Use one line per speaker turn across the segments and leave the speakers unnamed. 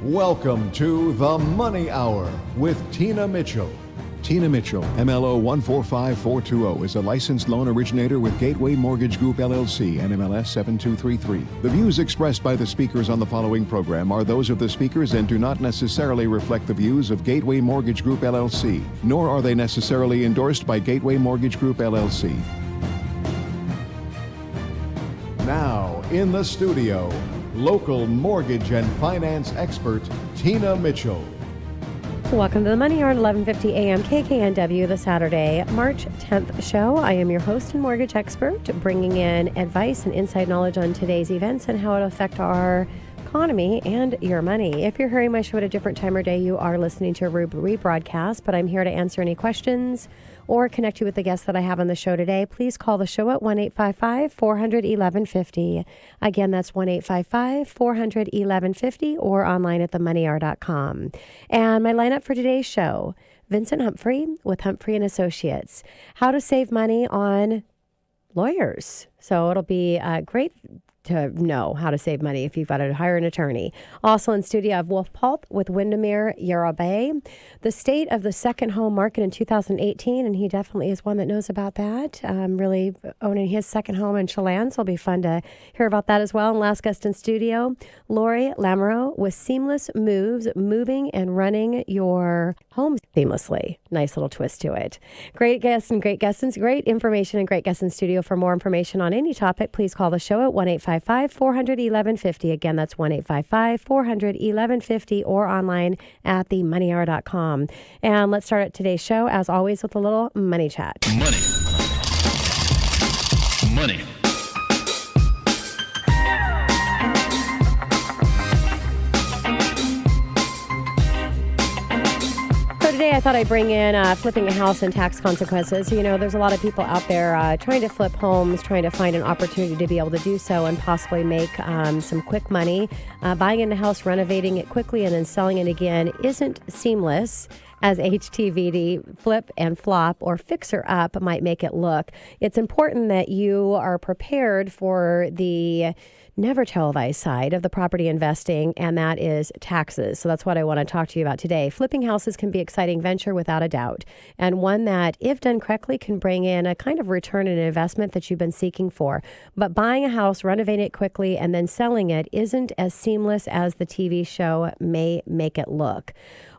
Welcome to The Money Hour with Tina Mitchell. Tina Mitchell, MLO 145420, is a licensed loan originator with Gateway Mortgage Group LLC, NMLS 7233. The views expressed by the speakers on the following program are those of the speakers and do not necessarily reflect the views of Gateway Mortgage Group LLC, nor are they necessarily endorsed by Gateway Mortgage Group LLC. Now, in the studio, local mortgage and finance expert, Tina Mitchell.
Welcome to the Money Hour at 11:50 a.m. KKNW, the Saturday, March 10th show. I am your host and mortgage expert, bringing in advice and inside knowledge on today's events and how it affect our economy and your money. If you're hearing my show at a different time or day, you are listening to a rebroadcast, but I'm here to answer any questions or connect you with the guests that I have on the show today. Please call the show at 1-855-400-1150. Again, that's 1-855-400-1150 or online at themoneyhour.com. And my lineup for today's show, Vincent Humphrey with Humphrey Associates. How to save money on lawyers. So it'll be great to know how to save money if you've got to hire an attorney. Also in studio, I have Wolf Pulp with Windermere Yarroway, the state of the second home market in 2018, and he definitely is one that knows about that. Really owning his second home in Chelan, so it'll be fun to hear about that as well. And last guest in studio, Lori Lamoureux with Seamless Moves, moving and running your home seamlessly. Nice little twist to it. Great guests and great information and great guests in studio. For more information on any topic, please call the show at 1-855-400-1150. Again, that's 1-855-400-1150 or online at themoneyhour.com. And let's start today's show, as always, with a little money chat.
Money.
Today, I thought I'd bring in flipping a house and tax consequences. You know, there's a lot of people out there trying to flip homes, trying to find an opportunity to be able to do so and possibly make some quick money. Buying in a house, renovating it quickly, and then selling it again isn't seamless as HTVD, flip and flop, or fixer up might make it look. It's important that you are prepared for the never televised side of the property investing, and that is taxes. So that's what I want to talk to you about today. Flipping houses can be an exciting venture without a doubt, and one that, if done correctly, can bring in a kind of return on investment that you've been seeking for. But buying a house, renovating it quickly, and then selling it isn't as seamless as the TV show may make it look.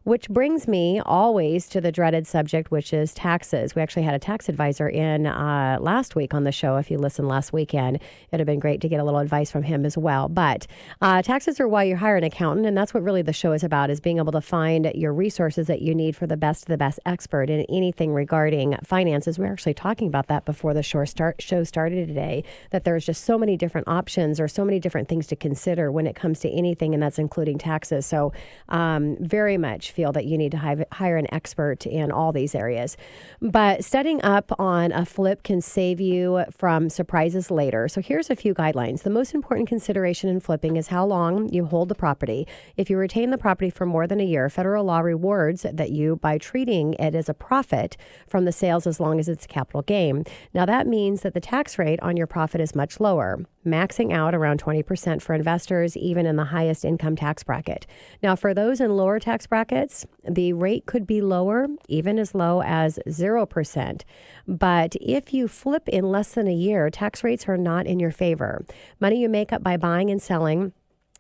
Which brings me always to the dreaded subject, which is taxes. We actually had a tax advisor in last week on the show. If you listened last weekend, it'd have been great to get a little advice from him as well. But taxes are why you hire an accountant, and that's what really the show is about, is being able to find your resources that you need for the best of the best expert in anything regarding finances. We were actually talking about that before the show started today, that there's just so many different options or so many different things to consider when it comes to anything, and that's including taxes. So very much feel that you need to hire an expert in all these areas. But studying up on a flip can save you from surprises later. So here's a few guidelines. The most important consideration in flipping is how long you hold the property. If you retain the property for more than a year, federal law rewards that you by treating it as a profit from the sales as long as it's a capital gain. Now that means that the tax rate on your profit is much lower, maxing out around 20% for investors, even in the highest income tax bracket. Now, for those in lower tax brackets, the rate could be lower, even as low as 0%. But if you flip in less than a year, tax rates are not in your favor. Money you make up by buying and selling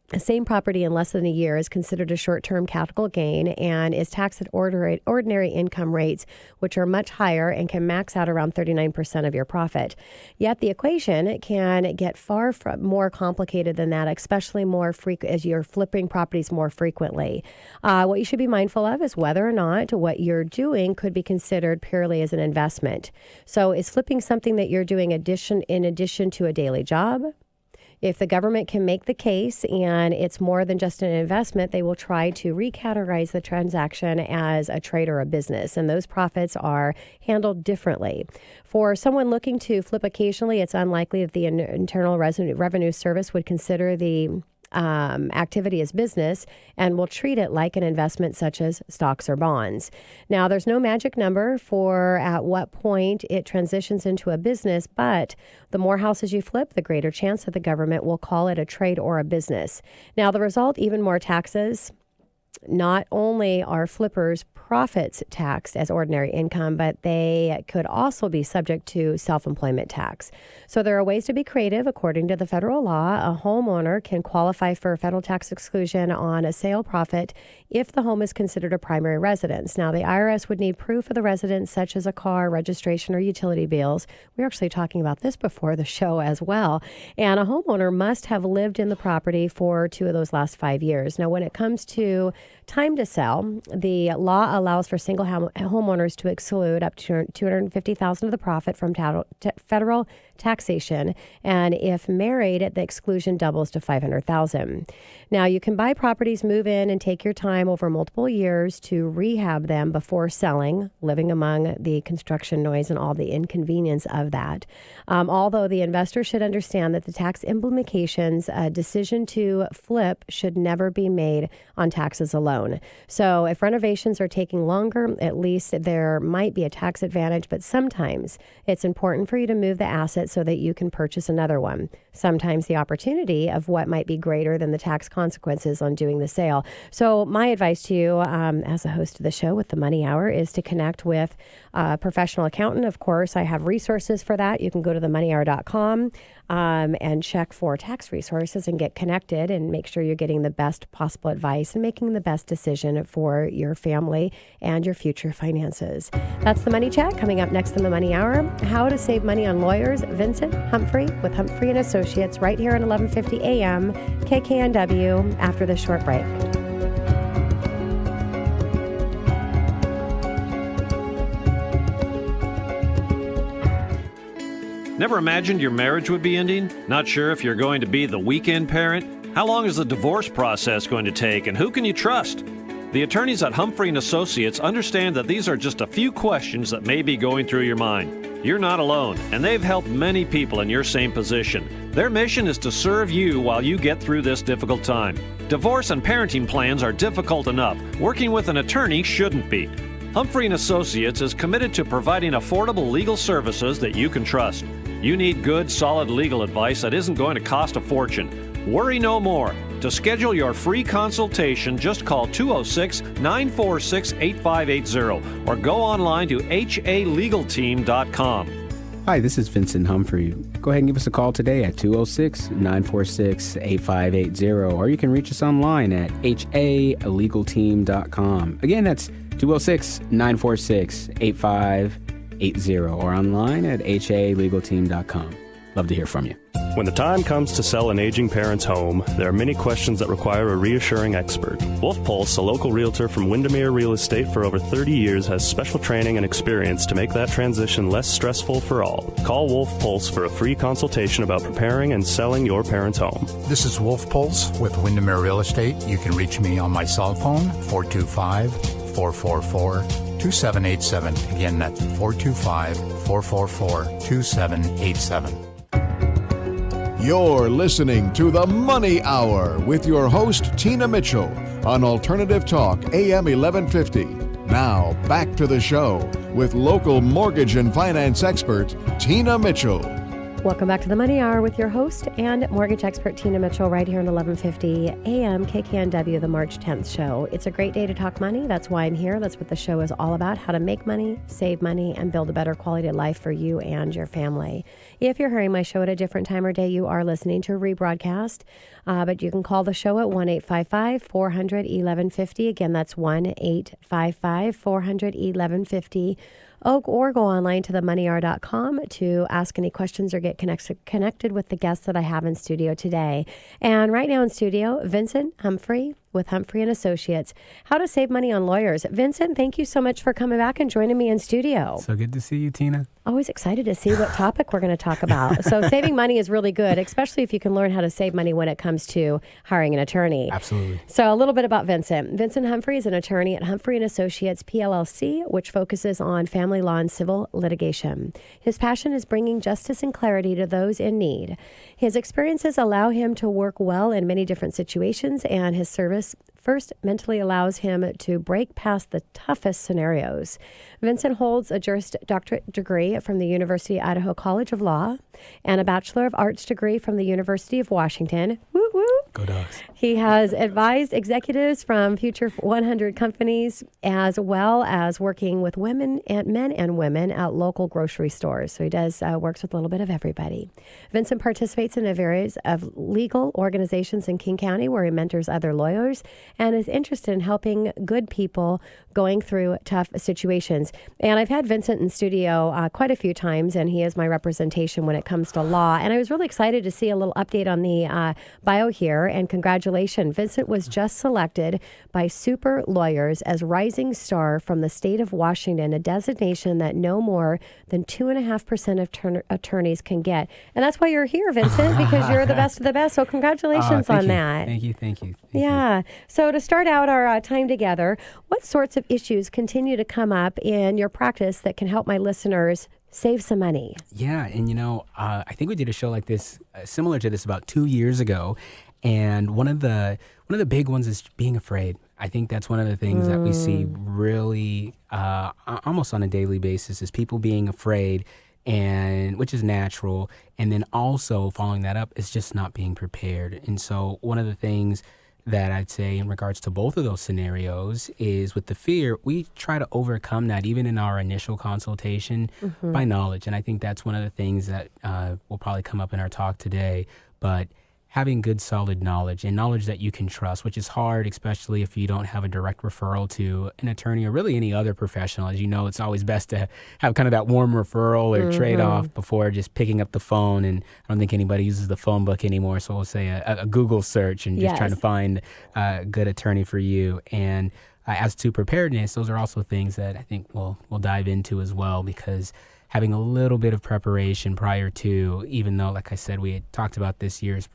the same property in less than a year is considered a short-term capital gain and is taxed at ordinary income rates, which are much higher and can max out around 39% of your profit. Yet the equation can get far from more complicated than that, especially more as you're flipping properties more frequently. What you should be mindful of is whether or not what you're doing could be considered purely as an investment. So is flipping something that you're doing in addition to a daily job? If the government can make the case and it's more than just an investment, they will try to recategorize the transaction as a trade or a business, and those profits are handled differently. For someone looking to flip occasionally, it's unlikely that the Internal Revenue Service would consider the activity as business and will treat it like an investment such as stocks or bonds. Now, there's no magic number for at what point it transitions into a business, but the more houses you flip, the greater chance that the government will call it a trade or a business. Now, the result, even more taxes. not only are flippers' profits taxed as ordinary income, but they could also be subject to self-employment tax. So there are ways to be creative. According to the federal law, a homeowner can qualify for federal tax exclusion on a sale profit if the home is considered a primary residence. Now, the IRS would need proof of the residence, such as a car, registration, or utility bills. We were actually talking about this before the show as well. And a homeowner must have lived in the property for 2 of those last 5 years. Now, when it comes to time to sell, the law allows for single homeowners to exclude up to $250,000 of the profit from federal taxation, and if married, the exclusion doubles to $500,000. Now, you can buy properties, move in, and take your time over multiple years to rehab them before selling, living among the construction noise and all the inconvenience of that. Although the investor should understand that the tax implications, a decision to flip should never be made on taxes alone. So if renovations are taking longer, at least there might be a tax advantage, but sometimes it's important for you to move the asset so that you can purchase another one. Sometimes the opportunity of what might be greater than the tax consequences on doing the sale. So my advice to you as a host of the show with the Money Hour is to connect with a professional accountant. Of course, I have resources for that. You can go to themoneyhour.com and check for tax resources and get connected and make sure you're getting the best possible advice and making the best decision for your family and your future finances. That's the Money Chat coming up next in the Money Hour. How to save money on lawyers. Vincent Humphrey with Humphrey Associates right here at 1150 a.m. KKNW after this short break.
Never imagined your marriage would be ending? Not sure if you're going to be the weekend parent? How long is the divorce process going to take, and who can you trust? The attorneys at Humphrey Associates understand that these are just a few questions that may be going through your mind. You're not alone, and they've helped many people in your same position. Their mission is to serve you while you get through this difficult time. Divorce and parenting plans are difficult enough. Working with an attorney shouldn't be. Humphrey Associates is committed to providing affordable legal services that you can trust. You need good, solid legal advice that isn't going to cost a fortune. Worry no more. To schedule your free consultation, just call 206-946-8580 or go online to halegalteam.com.
Hi, this is Vincent Humphrey. Go ahead and give us a call today at 206-946-8580, or you can reach us online at halegalteam.com. Again, that's 206-946-8580 or online at halegalteam.com. Love to hear from you.
When the time comes to sell an aging parent's home, there are many questions that require a reassuring expert. Wolf Pulse, a local realtor from Windermere Real Estate for over 30 years, has special training and experience to make that transition less stressful for all. Call Wolf Pulse for a free consultation about preparing and selling your parent's home.
This is Wolf Pulse with Windermere Real Estate. You can reach me on my cell phone, 425-444-2787. Again, that's 425-444-2787.
You're listening to The Money Hour with your host, Tina Mitchell, on Alternative Talk, AM 1150. Now, back to the show with local mortgage and finance expert, Tina Mitchell.
Welcome back to the Money Hour with your host and mortgage expert Tina Mitchell right here on 1150 AM KKNW, the March 10th show. It's a great day to talk money. That's why I'm here. That's what the show is all about, how to make money, save money, and build a better quality of life for you and your family. If you're hearing my show at a different time or day, you are listening to a rebroadcast, but you can call the show at 1-855-400-1150. Again, that's 1-855-400-1150. Or go online to themoneyhour.com to ask any questions or get connected with the guests that I have in studio today. And right now in studio, Vincent Humphrey with Humphrey Associates. How to save money on lawyers. Vincent, thank you so much for coming back and joining me in studio.
So good to see you, Tina.
Always excited to see what topic we're going to talk about. So saving money is really good, especially if you can learn how to save money when it comes to hiring an attorney.
Absolutely.
So a little bit about Vincent. Vincent Humphrey is an attorney at Humphrey Associates PLLC, which focuses on family law and civil litigation. His passion is bringing justice and clarity to those in need. His experiences allow him to work well in many different situations, and his service first mentally allows him to break past the toughest scenarios. Vincent holds a Juris Doctor degree from the University of Idaho College of Law and a Bachelor of Arts degree from the University of Washington. Woo woo!
Go Dogs.
He has advised executives from Future 100 companies, as well as working with men and women at local grocery stores. So he does works with a little bit of everybody. Vincent participates in various of legal organizations in King County where he mentors other lawyers and is interested in helping good people going through tough situations. And I've had Vincent in studio quite a few times, and he is my representation when it comes to law. And I was really excited to see a little update on the bio here. And congratulations, Vincent was just selected by Super Lawyers as Rising Star from the state of Washington, a designation that no more than 2.5% of attorneys can get. And that's why you're here, Vincent, because you're the best of the best. So congratulations on that.
Thank you.
Yeah. So to start out our time together, what sorts of issues continue to come up in your practice that can help my listeners save some money?
Yeah, and I think we did a show like this, similar to this, about 2 years ago, and one of the big ones is being afraid. I think that's one of the things that we see really almost on a daily basis is people being afraid, and which is natural, and then also following that up is just not being prepared. And so one of the things that I'd say in regards to both of those scenarios is with the fear, we try to overcome that even in our initial consultation by knowledge. And I think that's one of the things that will probably come up in our talk today. But having good, solid knowledge and knowledge that you can trust, which is hard, especially if you don't have a direct referral to an attorney or really any other professional. As you know, it's always best to have kind of that warm referral or trade-off before just picking up the phone. And I don't think anybody uses the phone book anymore, so we'll say a Google search and just trying to find a good attorney for you. And as to preparedness, those are also things that I think we'll dive into as well, because having a little bit of preparation prior to, even though, like I said, we had talked about this years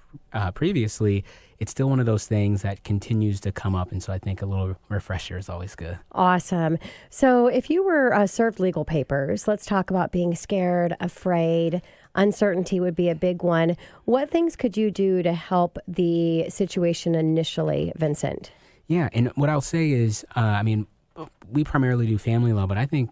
previously, it's still one of those things that continues to come up. And so I think a little refresher is always good.
Awesome. So if you were served legal papers, let's talk about being scared, afraid. Uncertainty would be a big one. What things could you do to help the situation initially, Vincent? Yeah,
and what I'll say is, we primarily do family law, but I think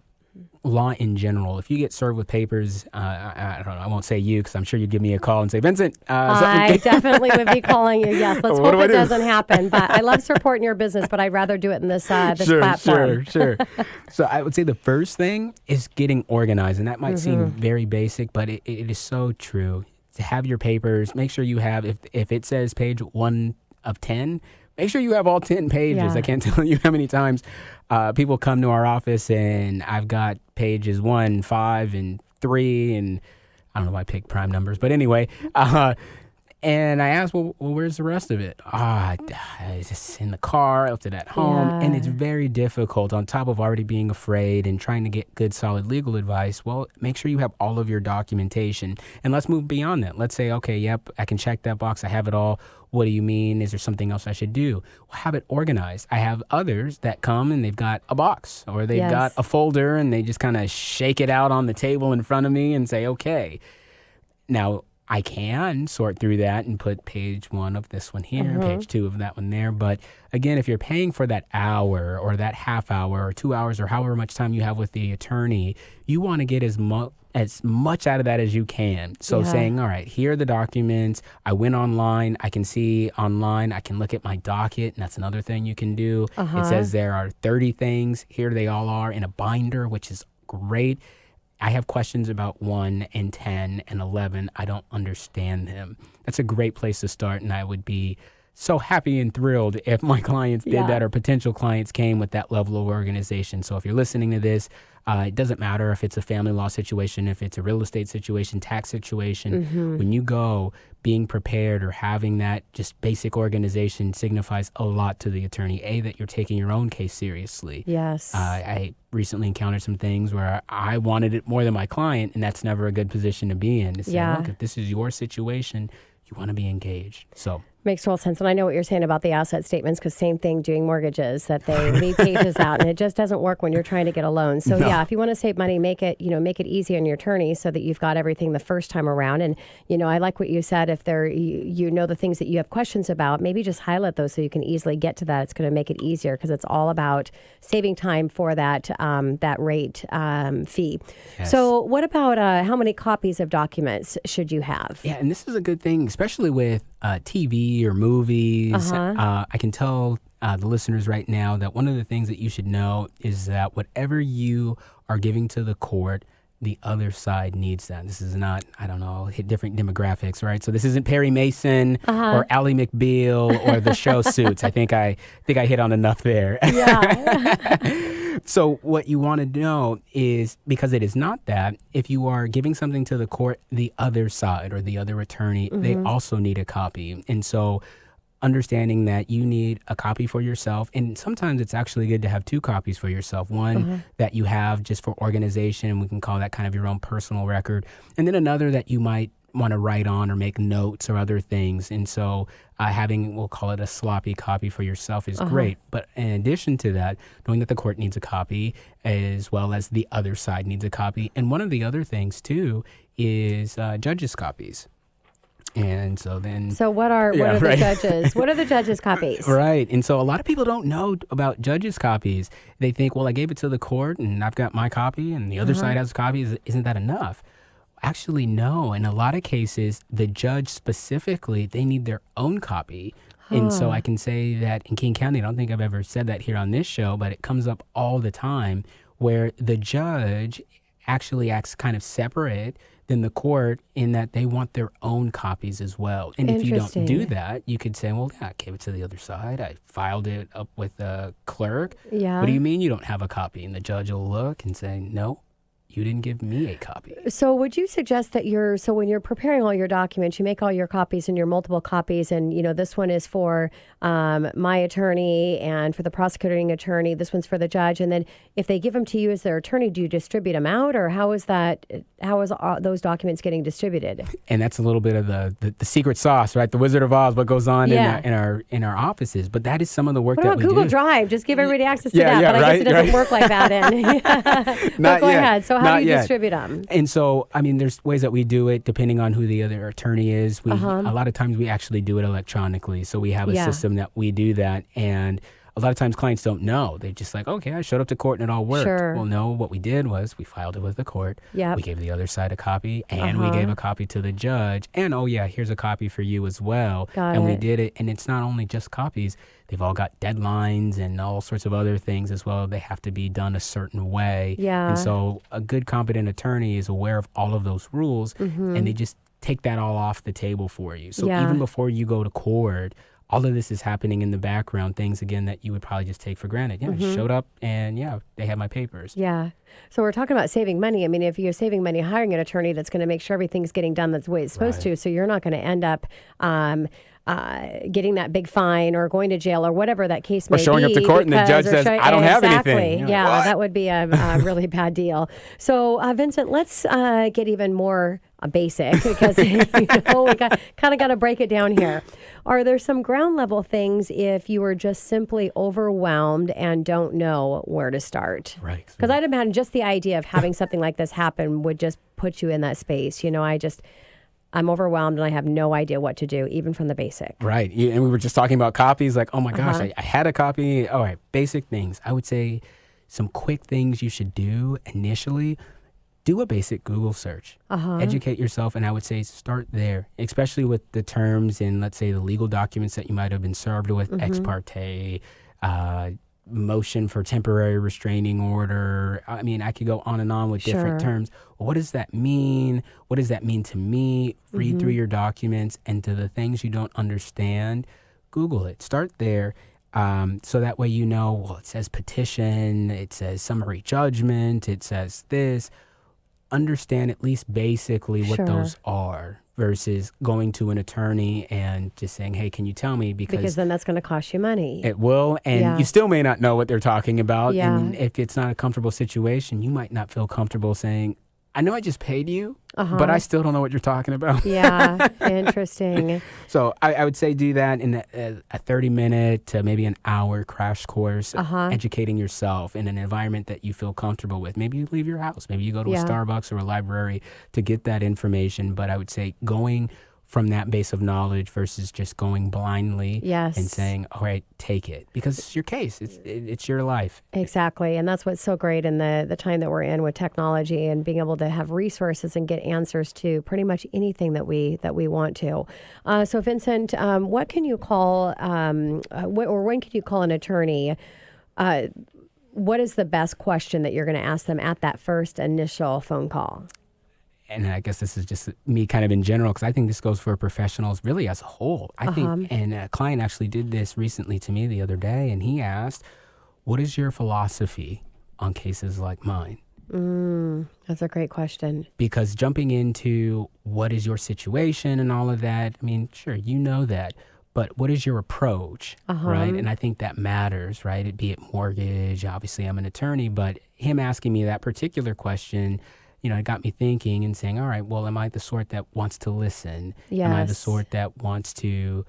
law in general, if you get served with papers, I don't know, I won't say you because I'm sure you'd give me a call and say, Vincent.
I definitely would be calling you, yes. Let's hope it doesn't happen. But I love supporting your business, but I'd rather do it in this platform.
Sure. So I would say the first thing is getting organized. And that might seem very basic, but it is so true. To have your papers, make sure you have, if it says page 1 of 10, make sure you have all 10 pages. Yeah. I can't tell you how many times people come to our office and I've got pages 1, 5, and 3, and I don't know why I picked prime numbers, but anyway. And I asked, well, where's the rest of it? It's just in the car, I left it at home. Yeah. And it's very difficult on top of already being afraid and trying to get good, solid legal advice. Well, make sure you have all of your documentation. And let's move beyond that. Let's say, okay, yep, I can check that box. I have it all. What do you mean? Is there something else I should do? Well, have it organized. I have others that come and they've got a box or they've got a folder and they just kind of shake it out on the table in front of me and say, okay. Now, I can sort through that and put page 1 of this one here, page 2 of that one there. But again, if you're paying for that hour or that half hour or 2 hours or however much time you have with the attorney, you want to get as much out of that as you can. So saying, all right, here are the documents. I went online. I can see online. I can look at my docket. And that's another thing you can do. It says there are 30 things. Here they all are in a binder, which is great. I have questions about 1 and 10 and 11. I don't understand them. That's a great place to start, and I would be so happy and thrilled if my clients did that or potential clients came with that level of organization. So if you're listening to this, it doesn't matter if it's a family law situation, if it's a real estate situation, tax situation. When you go, being prepared or having that just basic organization signifies a lot to the attorney. A, that you're taking your own case seriously.
Yes.
I recently encountered some things where I wanted it more than my client, and that's never a good position to be in. To say, look, if this is your situation, you want to be engaged. So
Makes total sense. And I know what you're saying about the asset statements, because same thing doing mortgages, that they leave pages out, and it just doesn't work when you're trying to get a loan. So
No.
yeah, if you want to save money, make it easy on your attorney so that you've got everything the first time around. And, I like what you said. If you know the things that you have questions about, maybe just highlight those so you can easily get to that. It's going to make it easier, because it's all about saving time for that rate fee.
Yes.
So what about how many copies of documents should you have?
Yeah, and this is a good thing, especially with TV or movies. I can tell the listeners right now that one of the things that you should know is that whatever you are giving to the court, the other side needs that. This is not, hit different demographics, right? So this isn't Perry Mason or Ally McBeal or the show Suits. I think I hit on enough there.
Yeah.
So what you want to know is, because it is not that, if you are giving something to the court, the other side or the other attorney, they also need a copy. And so understanding that you need a copy for yourself, and sometimes it's actually good to have two copies for yourself. One that you have just for organization, and we can call that kind of your own personal record, and then another that you might want to write on or make notes or other things. And so having, we'll call it a sloppy copy for yourself is great. But in addition to that, knowing that the court needs a copy as well as the other side needs a copy. And one of the other things too is judges' copies. And so then...
So what are the judges? What are the judges' copies?
Right. And so a lot of people don't know about judges' copies. They think, well, I gave it to the court and I've got my copy and the other side has a copy. Isn't that enough? Actually, no. In a lot of cases, the judge specifically, they need their own copy. And so I can say that in King County, I don't think I've ever said that here on this show, but it comes up all the time, where the judge actually acts kind of separate than the court in that they want their own copies as well. And if you don't do that, you could say, well, yeah, I gave it to the other side. I filed it up with the clerk.
Yeah.
What do you mean you don't have a copy? And the judge will look and say, no, you didn't give me a copy.
So would you suggest that when you're preparing all your documents, you make all your copies and your multiple copies, and this one is for my attorney and for the prosecuting attorney, this one's for the judge, and then if they give them to you as their attorney, do you distribute them out, or how is those documents getting distributed?
And that's a little bit of the secret sauce, right? The Wizard of Oz, what goes on in our offices. But that is some of the work that we do.
Google Drive? Just give everybody access to that. But I guess it doesn't work like that.
Not
go
yet.
ahead. So how do you distribute them?
And so, there's ways that we do it depending on who the other attorney is. A lot of times we actually do it electronically. So we have a system that we do that. And a lot of times clients don't know. They're just like, okay, I showed up to court and it all worked.
Sure.
Well, no, what we did was we filed it with the court.
Yep.
We gave the other side a copy, and we gave a copy to the judge. And, oh, yeah, here's a copy for you as well. We did it. And it's not only just copies. They've all got deadlines and all sorts of other things as well. They have to be done a certain way.
Yeah.
And so a good, competent attorney is aware of all of those rules, and they just take that all off the table for you. So even before you go to court, all of this is happening in the background, things, again, that you would probably just take for granted. Yeah, I showed up and, they have my papers.
Yeah. So we're talking about saving money. If you're saving money, hiring an attorney that's going to make sure everything's getting done the way it's supposed to, so you're not going to end up getting that big fine or going to jail or whatever that case may be.
Or showing up to court and the judge says, I don't have anything.
Yeah, that would be a really bad deal. So, Vincent, let's get even more basic, because we kind of got to break it down here. Are there some ground level things if you are just simply overwhelmed and don't know where to start?
Right.
Because I'd imagine just the idea of having something like this happen would just put you in that space. I'm overwhelmed and I have no idea what to do, even from the basic.
Right. And we were just talking about copies, like, oh my gosh, I had a copy. All right, basic things. I would say some quick things you should do initially. Do a basic Google search. Educate yourself, and I would say start there, especially with the terms in, let's say, the legal documents that you might have been served with, ex parte, motion for temporary restraining order. I could go on and on with different terms. Well, what does that mean? What does that mean to me? Read through your documents, and to the things you don't understand, Google it. Start there. So that way it says petition, it says summary judgment, it says this. Understand at least basically what those are, versus going to an attorney and just saying, hey, can you tell me? Because
then that's going to cost you money.
It will, and you still may not know what they're talking about.
Yeah.
And if it's not a comfortable situation, you might not feel comfortable saying, I know I just paid you, but I still don't know what you're talking about.
Yeah, interesting.
So I would say do that in a 30-minute to maybe an hour crash course, educating yourself in an environment that you feel comfortable with. Maybe you leave your house. Maybe you go to a Starbucks or a library to get that information. But I would say going from that base of knowledge versus just going blindly and saying, all right, take it. Because it's your case. It's your life. Exactly.
And that's what's so great in the time that we're in with technology and being able to have resources and get answers to pretty much anything that we want to. So Vincent, what can you call, or when can you call an attorney? What is the best question that you're going to ask them at that first initial phone call?
And I guess this is just me kind of in general, because I think this goes for professionals really as a whole. I think, and a client actually did this recently to me the other day, and he asked, what is your philosophy on cases like mine?
That's a great question.
Because jumping into what is your situation and all of that, I mean, sure, you know that, but what is your approach, right? And I think that matters, right? Be it mortgage, obviously I'm an attorney, but him asking me that particular question, you know, it got me thinking and saying, all right, well, am I the sort that wants to listen?
Yes.
Am I the sort that wants to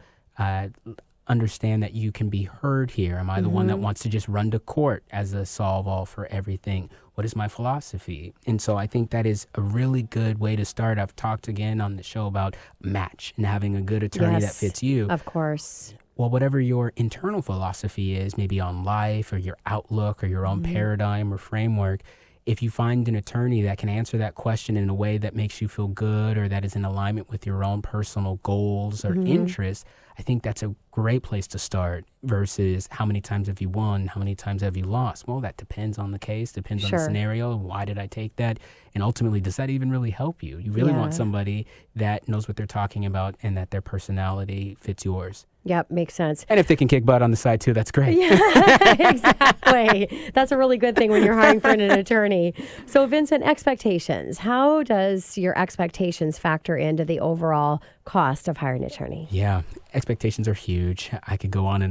understand that you can be heard here? Am I the one that wants to just run to court as a solve-all for everything? What is my philosophy? And so I think that is a really good way to start. I've talked again on the show about match and having a good attorney that fits you.
Of course.
Well, whatever your internal philosophy is, maybe on life or your outlook or your own paradigm or framework, if you find an attorney that can answer that question in a way that makes you feel good or that is in alignment with your own personal goals or interests, I think that's a great place to start versus how many times have you won, how many times have you lost? Well, that depends on the case, depends on the scenario. Why did I take that? And ultimately, does that even really help you? You really want somebody that knows what they're talking about and that their personality fits yours.
Yep, makes sense.
And if they can kick butt on the side too, that's great.
Yeah, exactly. That's a really good thing when you're hiring for an attorney. So Vincent, expectations. How does your expectations factor into the overall cost of hiring an attorney?
Yeah, expectations are huge. I could go on,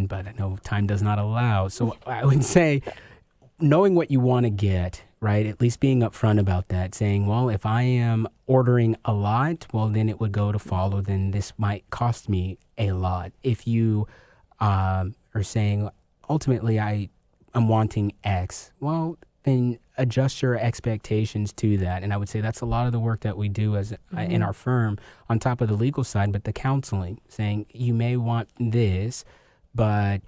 but I know time does not allow. So I would say knowing what you want to get, right? At least being upfront about that, saying, well, if I am ordering a lot, well, then it would go to follow, then this might cost me a lot. If you are saying, ultimately, I'm wanting X, well, then adjust your expectations to that. And I would say that's a lot of the work that we do as in our firm, on top of the legal side, but the counseling, saying you may want this, but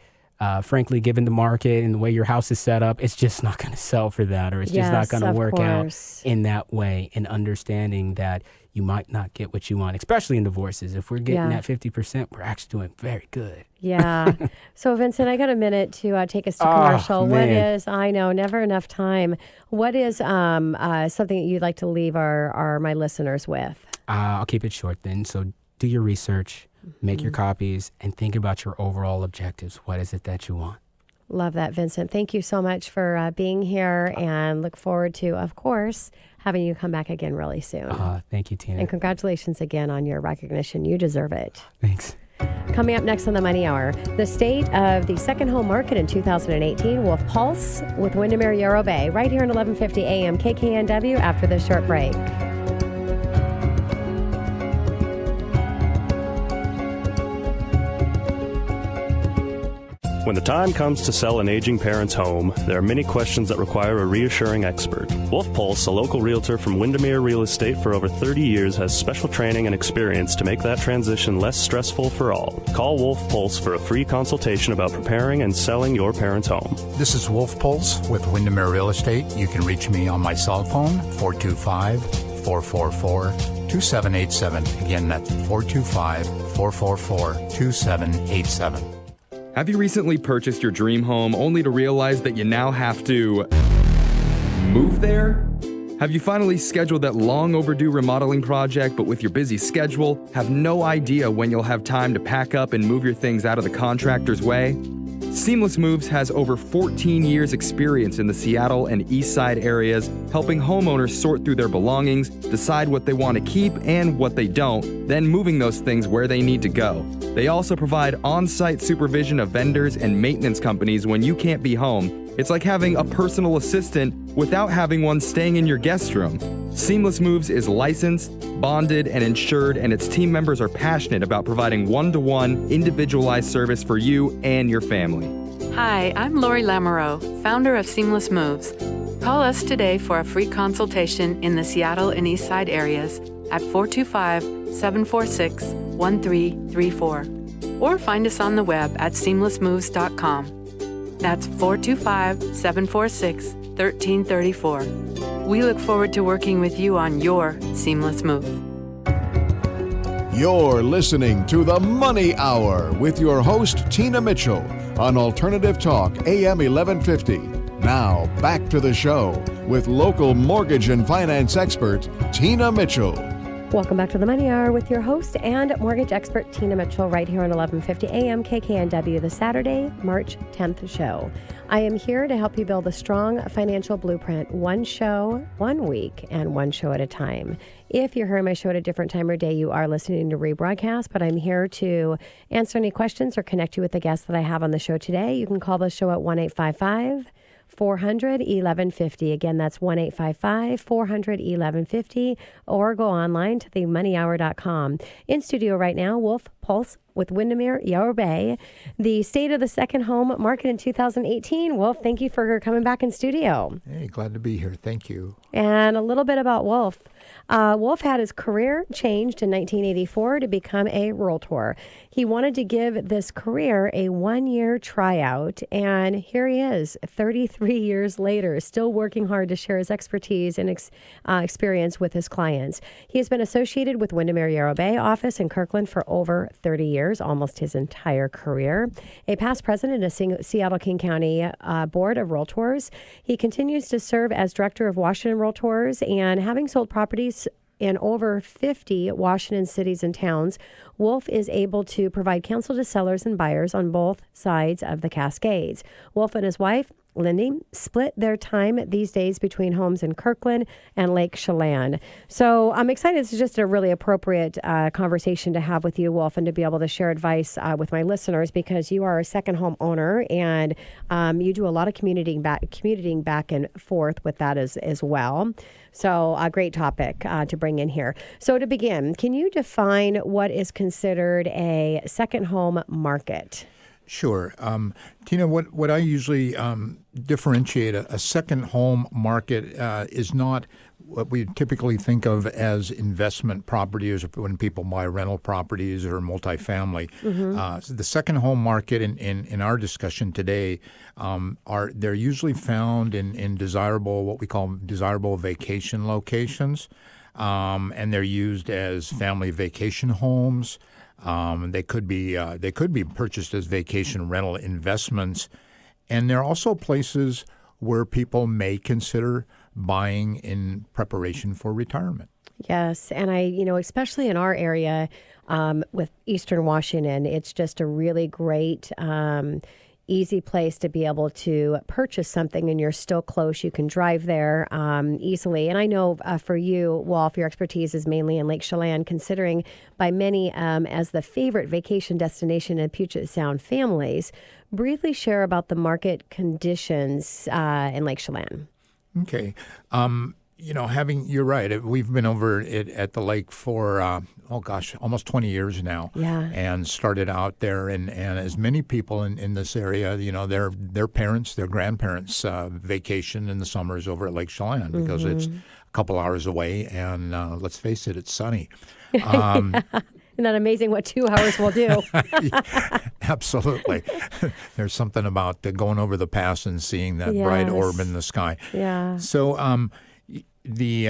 frankly, given the market and the way your house is set up, it's just not going to sell for that, or it's just not going to work out in that way. And understanding that you might not get what you want, especially in divorces. If we're getting at 50%, we're actually doing very good.
Yeah. So, Vincent, I got a minute to take us to commercial. What is, I know, never enough time. What is something that you'd like to leave my listeners with?
I'll keep it short then. So do your research. Make your copies and think about your overall objectives. What is it that you want?
Love that, Vincent. Thank you so much for being here, and look forward to, of course, having you come back again really soon.
Thank you, Tina.
And congratulations again on your recognition. You deserve it.
Thanks.
Coming up next on the Money Hour, the state of the second home market in 2018. Wolf Pulse with Windermere Yarrow Bay, right here on 1150 AM KKNW after this short break.
When the time comes to sell an aging parent's home, there are many questions that require a reassuring expert. Wolf Pulse, a local realtor from Windermere Real Estate for over 30 years, has special training and experience to make that transition less stressful for all. Call Wolf Pulse for a free consultation about preparing and selling your parent's home.
This is Wolf Pulse with Windermere Real Estate. You can reach me on my cell phone, 425-444-2787. Again, that's 425-444-2787.
Have you recently purchased your dream home only to realize that you now have to move there? Have you finally scheduled that long overdue remodeling project, but with your busy schedule, have no idea when you'll have time to pack up and move your things out of the contractor's way? Seamless Moves has over 14 years experience in the Seattle and East Side areas, helping homeowners sort through their belongings, decide what they want to keep and what they don't, then moving those things where they need to go. They also provide on-site supervision of vendors and maintenance companies when you can't be home. It's like having a personal assistant without having one staying in your guest room. Seamless Moves is licensed, bonded, and insured, and its team members are passionate about providing one-to-one, individualized service for you and your family.
Hi, I'm Lori Lamoureux, founder of Seamless Moves. Call us today for a free consultation in the Seattle and East Side areas at 425-746-1334, or find us on the web at seamlessmoves.com. That's 425-746-1334. We look forward to working with you on your seamless move.
You're listening to The Money Hour with your host, Tina Mitchell, on Alternative Talk, AM 1150. Now, back to the show with local mortgage and finance expert, Tina Mitchell.
Welcome back to the Money Hour with your host and mortgage expert, Tina Mitchell, right here on 1150 AM KKNW, the Saturday, March 10th show. I am here to help you build a strong financial blueprint, one show, 1 week, and one show at a time. If you're hearing my show at a different time or day, you are listening to rebroadcast, but I'm here to answer any questions or connect you with the guests that I have on the show today. You can call the show at 1-855-400-1150. Again, that's 1-855-400-1150, or go online to themoneyhour.com. In studio right now, Wolf Pulse with Windermere, Yarrow Bay, the state of the second home market in 2018. Wolf, thank you for coming back in studio.
Hey, glad to be here. Thank you.
And a little bit about Wolf. Wolf had his career changed in 1984 to become a realtor. He wanted to give this career a one-year tryout, and here he is, 33 years later, still working hard to share his expertise and experience with his clients. He has been associated with Windermere Yarrow Bay office in Kirkland for over 30 years, almost his entire career. A past president of Seattle King County Board of Realtors. He continues to serve as director of Washington Realtors, and having sold properties in over 50 Washington cities and towns, Wolf is able to provide counsel to sellers and buyers on both sides of the Cascades. Wolf and his wife, Lindy, split their time these days between homes in Kirkland and Lake Chelan. So I'm excited. This is just a really appropriate conversation to have with you, Wolf, and to be able to share advice with my listeners, because you are a second home owner, and you do a lot of commuting back and forth with that as well. So a great topic to bring in here. So to begin, can you define what is considered a second home market?
Sure. Tina, what I usually differentiate a second home market is not what we typically think of as investment properties, or when people buy rental properties or multifamily. So the second home market in our discussion today they're usually found in desirable, what we call desirable vacation locations, and they're used as family vacation homes. They could be purchased as vacation rental investments, and they're also places where people may consider buying in preparation for retirement.
Yes, and especially in our area with Eastern Washington, it's just a really great, easy place to be able to purchase something, and you're still close. You can drive there easily. And I know for you, Wolf, your expertise is mainly in Lake Chelan, considering by many as the favorite vacation destination in Puget Sound families. Briefly share about the market conditions in Lake Chelan.
Okay. You're right. We've been over at the lake for, almost 20 years now.
Yeah. And
started out there. And as many people in this area, their parents, their grandparents vacation in the summers over at Lake Chelan because it's a couple hours away. And let's face it, it's sunny.
Isn't that amazing what 2 hours will do?
Absolutely. There's something about going over the pass and seeing that bright orb in the sky.
Yeah.
So the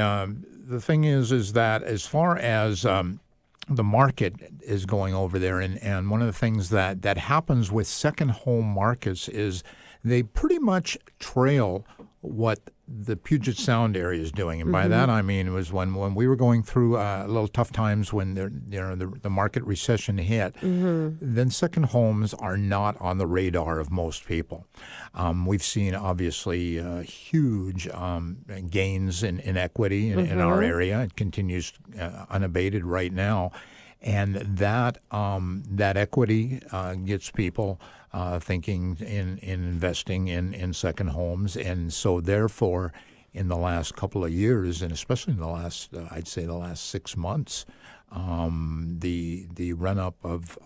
thing is that as far as the market is going over there, and one of the things that happens with second home markets is they pretty much trail what the Puget Sound area is doing. And by that I mean it was when we were going through a little tough times when the market recession hit, then second homes are not on the radar of most people. We've seen obviously huge gains in equity in our area. It continues unabated right now. And that equity gets people thinking in investing in second homes, and so therefore in the last couple of years, and especially in the last, I'd say the last 6 months, the run up of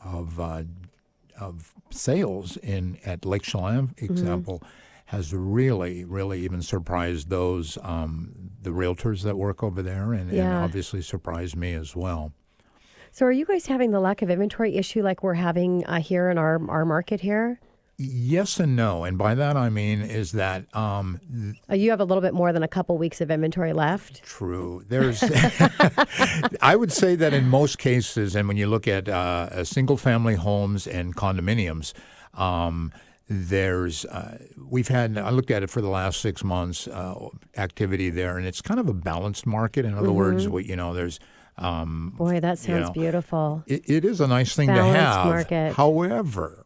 sales at Lake Chelan, example, has really even surprised those the realtors that work over there, and obviously surprised me as well.
So are you guys having the lack of inventory issue like we're having here in our market here?
Yes and no, and by that I mean is that
You have a little bit more than a couple weeks of inventory left.
true. There's, I would say that in most cases, and when you look at single-family homes and condominiums, there's we've had. I looked at it for the last 6 months, activity there, and it's kind of a balanced market. In other words, there's.
Boy, that sounds beautiful.
It is a nice thing
Balanced
to have.
market.
However,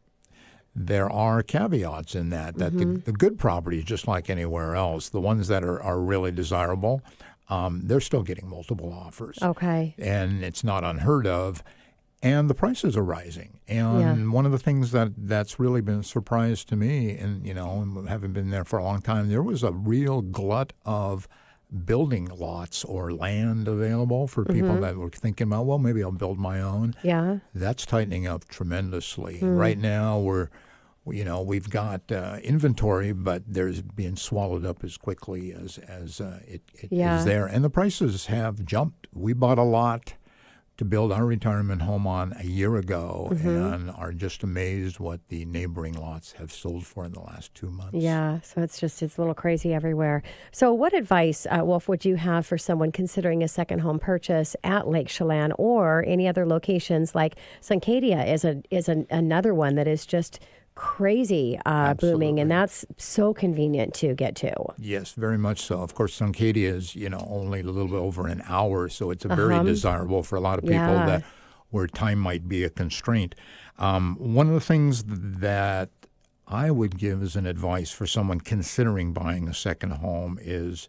there are caveats in that the good properties, just like anywhere else, the ones that are really desirable, they're still getting multiple offers.
Okay.
And it's not unheard of. And the prices are rising. And one of the things that's really been a surprise to me, and having been there for a long time, there was a real glut of building lots or land available for people that were thinking about, well, maybe I'll build my own.
Yeah.
That's tightening up tremendously. Right now, we've got inventory, but there's being swallowed up as quickly as it is there. And the prices have jumped. We bought a lot to build our retirement home on a year ago and are just amazed what the neighboring lots have sold for in the last 2 months.
Yeah, so it's a little crazy everywhere. So what advice, Wolf, would you have for someone considering a second home purchase at Lake Chelan or any other locations? Like Suncadia is another one that is just crazy booming, and that's so convenient to get to.
Yes, very much so. Of course, Suncadia is only a little bit over an hour, so it's a very desirable for a lot of people that where time might be a constraint. One of the things that I would give as an advice for someone considering buying a second home is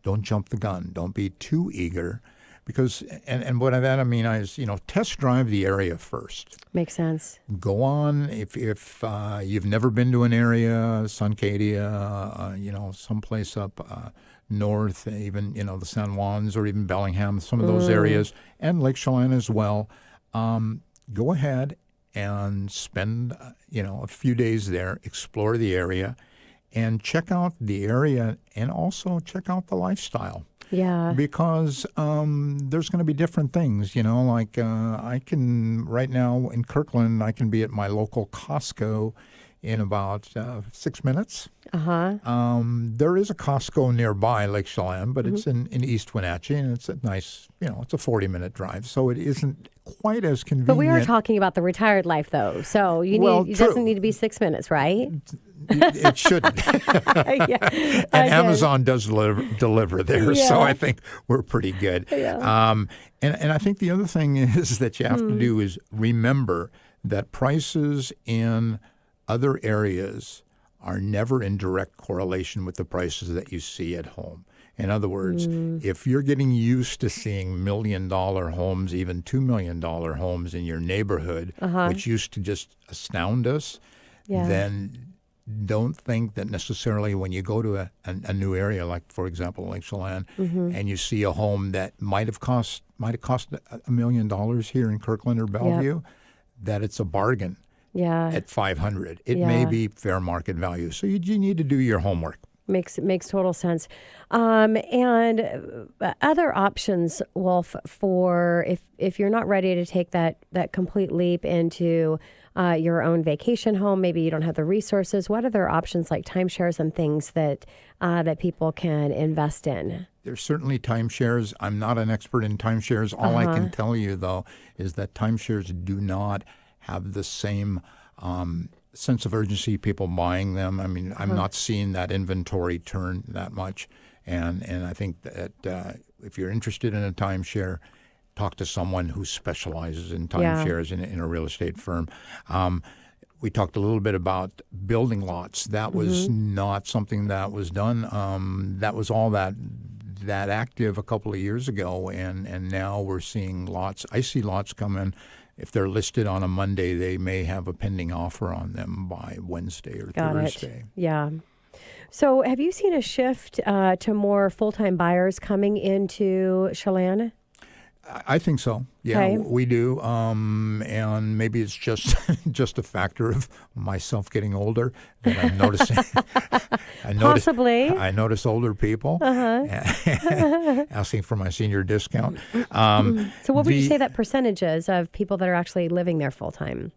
don't jump the gun. Don't be too eager. Because, and what that I mean is, test drive the area first.
Makes sense.
Go on, if you've never been to an area, Suncadia, someplace up north, even, the San Juans or even Bellingham, some of those areas, and Lake Chelan as well, go ahead and spend, a few days there, explore the area, and check out the area and also check out the lifestyle.
Yeah.
Because there's going to be different things, like I can, right now in Kirkland, I can be at my local Costco in about 6 minutes. There is a Costco nearby Lake Chelan, but it's in East Wenatchee, and it's a nice, it's a 40-minute drive, so it isn't quite as convenient.
But we are talking about the retired life, though, so it doesn't need to be 6 minutes, right?
It shouldn't. And Amazon does deliver there, so I think we're pretty good. Yeah. And I think the other thing is that you have to do is remember that prices in other areas are never in direct correlation with the prices that you see at home. In other words, if you're getting used to seeing $1 million homes, even $2 million homes in your neighborhood, which used to just astound us, then don't think that necessarily when you go to a new area, like, for example, Lake Chelan, and you see a home that might have cost $1 million here in Kirkland or Bellevue, that it's a bargain at $500. It may be fair market value. So you need to do your homework.
Makes total sense. And other options, Wolf, for if you're not ready to take that complete leap into your own vacation home, maybe you don't have the resources, what other options like timeshares and things that people can invest in?
There's certainly timeshares. I'm not an expert in timeshares. All I can tell you, though, is that timeshares do not have the same sense of urgency, people buying them. I mean, I'm not seeing that inventory turn that much. And I think that if you're interested in a timeshare, talk to someone who specializes in timeshares in a real estate firm. We talked a little bit about building lots. That was not something that was done. That was all that active a couple of years ago, and now we're seeing lots. I see lots come in. If they're listed on a Monday, they may have a pending offer on them by Wednesday or Thursday.
Yeah. So have you seen a shift to more full-time buyers coming into Chelan?
I think so. Yeah,
Okay.
we do. And maybe it's just just a factor of myself getting older that I'm noticing.
Possibly.
I notice older people asking for my senior discount.
So what would you say that percentage is of people that are actually living there full-time?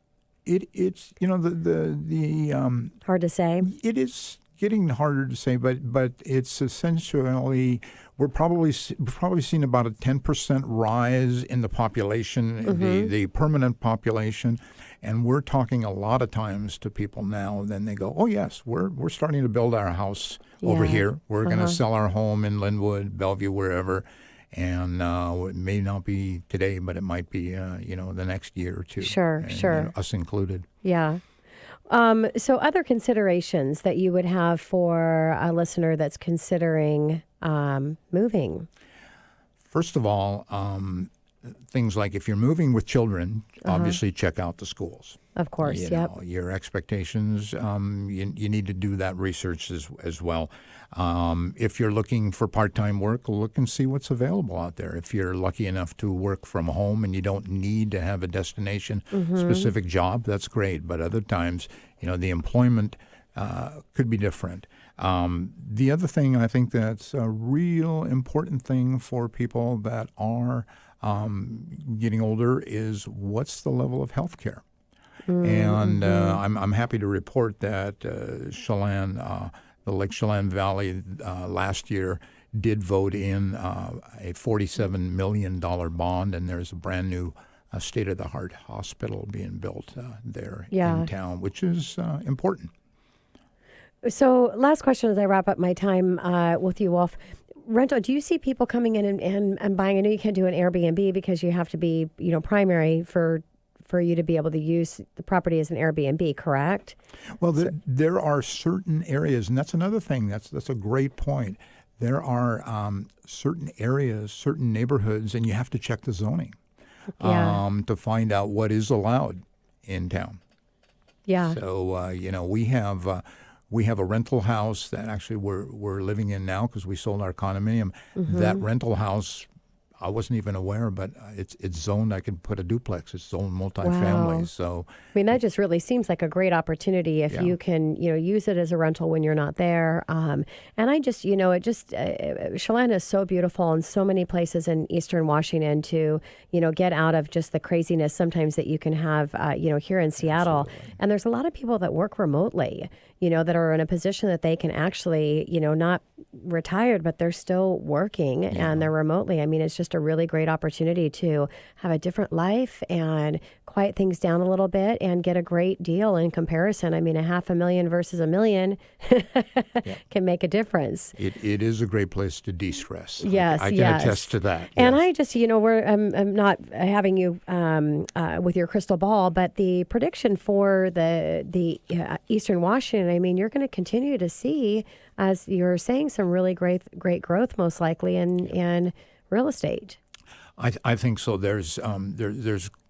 It's the
Hard to say.
it is getting harder to say, but it's essentially we've probably seen about a 10% rise in the population, the permanent population, and we're talking a lot of times to people now. Then they go, "Oh yes, we're starting to build our house over here. We're going to sell our home in Linwood, Bellevue, wherever." And it may not be today, but it might be, the next year or two.
Sure.
Us included.
Yeah. So other considerations that you would have for a listener that's considering moving?
First of all, things like if you're moving with children, obviously check out the schools.
Of course, yep.
Your expectations, you need to do that research as well. If you're looking for part-time work, look and see what's available out there. If you're lucky enough to work from home and you don't need to have a destination-specific job, that's great. But other times, the employment could be different. The other thing I think that's a real important thing for people that are getting older is what's the level of health care. And I'm happy to report that Chelan, the Lake Chelan Valley, last year did vote in a $47 million bond, and there's a brand new state-of-the-art hospital being built there in town, which is important.
So last question as I wrap up my time with you, Wolf. Rental, do you see people coming in and buying? I know you can't do an Airbnb because you have to be, primary for you to be able to use the property as an Airbnb, correct?
Well, there are certain areas, and that's another thing. That's a great point. There are certain areas, certain neighborhoods, and you have to check the zoning to find out what is allowed in town.
Yeah.
So we have a rental house that actually we're living in now because we sold our condominium. That rental house, I wasn't even aware, but it's zoned. I can put a duplex. It's zoned multifamily.
Wow.
So
that just really seems like a great opportunity if you can, use it as a rental when you're not there. And I just, Chelan is so beautiful in so many places in Eastern Washington to, get out of just the craziness sometimes that you can have, here in Seattle.
Absolutely.
And there's a lot of people that work remotely, that are in a position that they can actually, not retired, but they're still working and they're remotely. It's just a really great opportunity to have a different life and quiet things down a little bit and get a great deal in comparison. $500,000 versus $1 million can make a difference.
It is a great place to de-stress.
Yes,
I can attest to that.
And
yes.
I just, I'm not having you with your crystal ball, but the prediction for the Eastern Washington, you're going to continue to see, as you're saying, some really great growth, most likely in real estate.
I think so. There's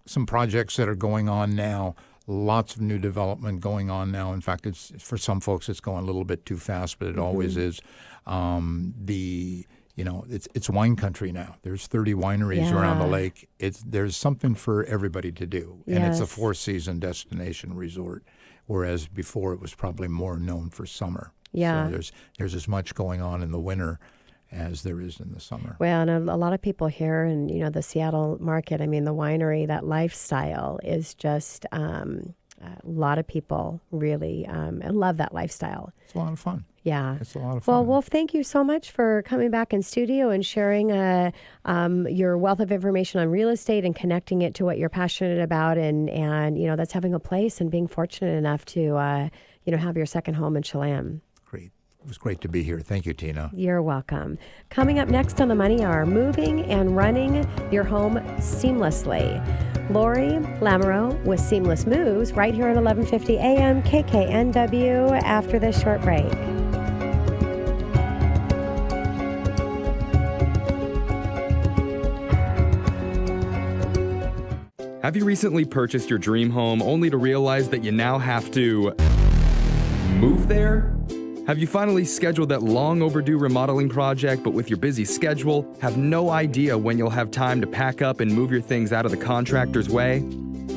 some projects that are going on now. Lots of new development going on now. In fact, it's for some folks it's going a little bit too fast, but it always is. It's wine country now. There's 30 wineries around the lake. There's something for everybody to do, and it's a 4-season destination resort, whereas before it was probably more known for summer.
Yeah.
So there's as much going on in the winter as there is in the summer.
Well, and a lot of people here in, the Seattle market, the winery, that lifestyle is just, a lot of people really love that lifestyle.
It's a lot of fun.
Yeah.
It's a lot of fun.
Well, Wolf, thank you so much for coming back in studio and sharing your wealth of information on real estate and connecting it to what you're passionate about and that's having a place and being fortunate enough to, have your second home in Chelan.
Great. It was great to be here. Thank you, Tina.
You're welcome. Coming up next on the Money Hour, moving and running your home seamlessly. Lori Lamoureux with Seamless Moves right here at 1150 AM KKNW after this short break.
Have you recently purchased your dream home only to realize that you now have to move there? Have you finally scheduled that long overdue remodeling project, but with your busy schedule, have no idea when you'll have time to pack up and move your things out of the contractor's way?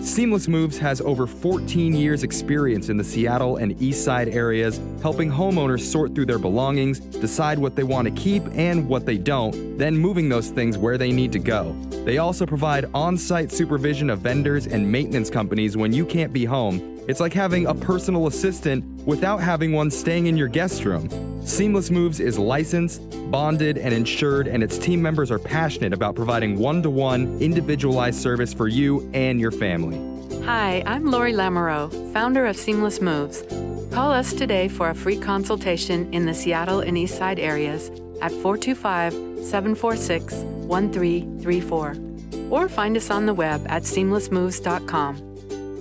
Seamless Moves has over 14 years experience in the Seattle and East Side areas, helping homeowners sort through their belongings, decide what they want to keep and what they don't, then moving those things where they need to go. They also provide on-site supervision of vendors and maintenance companies when you can't be home. It's like having a personal assistant without having one staying in your guest room. Seamless Moves is licensed, bonded, and insured, and its team members are passionate about providing one-to-one, individualized service for you and your family.
Hi, I'm Lori Lamoureux, founder of Seamless Moves. Call us today for a free consultation in the Seattle and East Side areas at 425-746-1334 or find us on the web at seamlessmoves.com.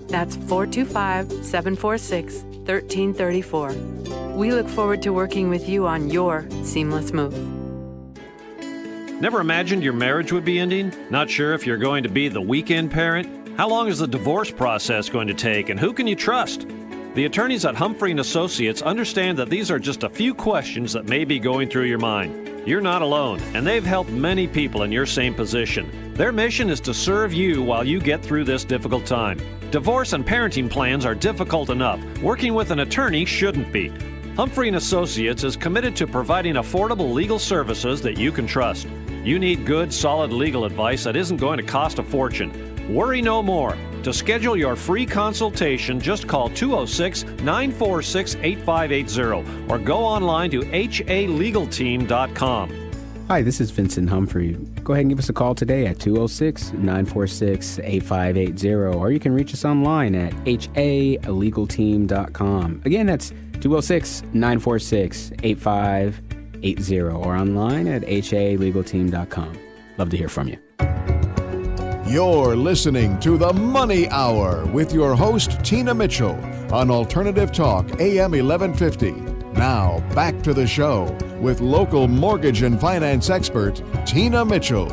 That's 425-746-1334. We look forward to working with you on your seamless move.
Never imagined your marriage would be ending? Not sure if you're going to be the weekend parent? How long is the divorce process going to take, and who can you trust? The attorneys at Humphrey Associates understand that these are just a few questions that may be going through your mind. You're not alone, and they've helped many people in your same position. Their mission is to serve you while you get through this difficult time. Divorce and parenting plans are difficult enough. Working with an attorney shouldn't be. Humphrey Associates is committed to providing affordable legal services that you can trust. You need good, solid legal advice that isn't going to cost a fortune. Worry no more. To schedule your free consultation, just call 206-946-8580 or go online to halegalteam.com.
Hi, this is Vincent Humphrey. Go ahead and give us a call today at 206-946-8580, or you can reach us online at halegalteam.com. Again, that's 206-946-8580, or online at halegalteam.com. Love to hear from you.
You're listening to The Money Hour with your host, Tina Mitchell, on Alternative Talk, AM 1150. Now, back to the show with local mortgage and finance expert, Tina Mitchell.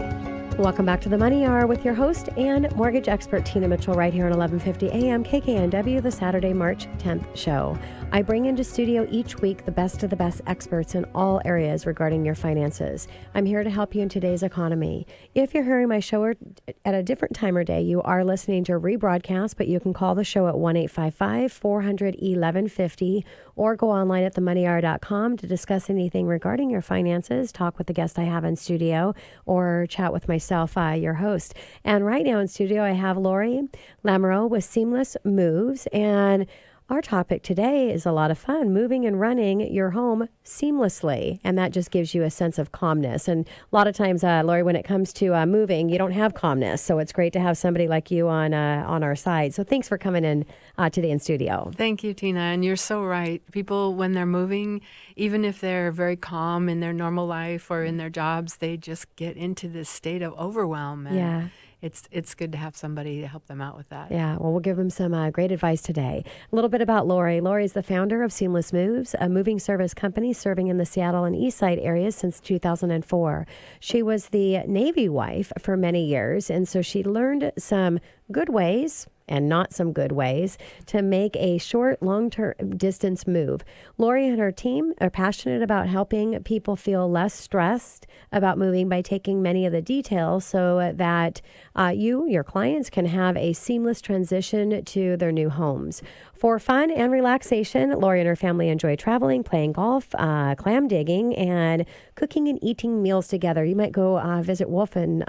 Welcome back to the Money Hour with your host and mortgage expert, Tina Mitchell, right here on 1150 AM KKNW, the Saturday, March 10th show. I bring into studio each week the best of the best experts in all areas regarding your finances. I'm here to help you in today's economy. If you're hearing my show at a different time or day, you are listening to a rebroadcast, but you can call the show at 1-855-400-1150 or go online at themoneyhour.com to discuss anything regarding your finances, talk with the guest I have in studio, or chat with myself, your host. And right now in studio, I have Lori Lamoureux with Seamless Moves, and our topic today is a lot of fun, moving and running your home seamlessly. And that just gives you a sense of calmness. And a lot of times, Lori, when it comes to moving, you don't have calmness. So it's great to have somebody like you on our side. So thanks for coming in today in studio.
Thank you, Tina. And you're so right. People, when they're moving, even if they're very calm in their normal life or in their jobs, they just get into this state of overwhelm. And
yeah.
It's good to have somebody to help them out with that.
Yeah, well, we'll give them some great advice today. A little bit about Lori. Lori is the founder of Seamless Moves, a moving service company serving in the Seattle and East Side areas since 2004. She was the Navy wife for many years, and so she learned some good ways and not some good ways to make a short, long-term distance move. Lori and her team are passionate about helping people feel less stressed about moving by taking many of the details so that your clients, can have a seamless transition to their new homes. For fun and relaxation, Lori and her family enjoy traveling, playing golf, clam digging, and cooking and eating meals together. You might go visit Wolf and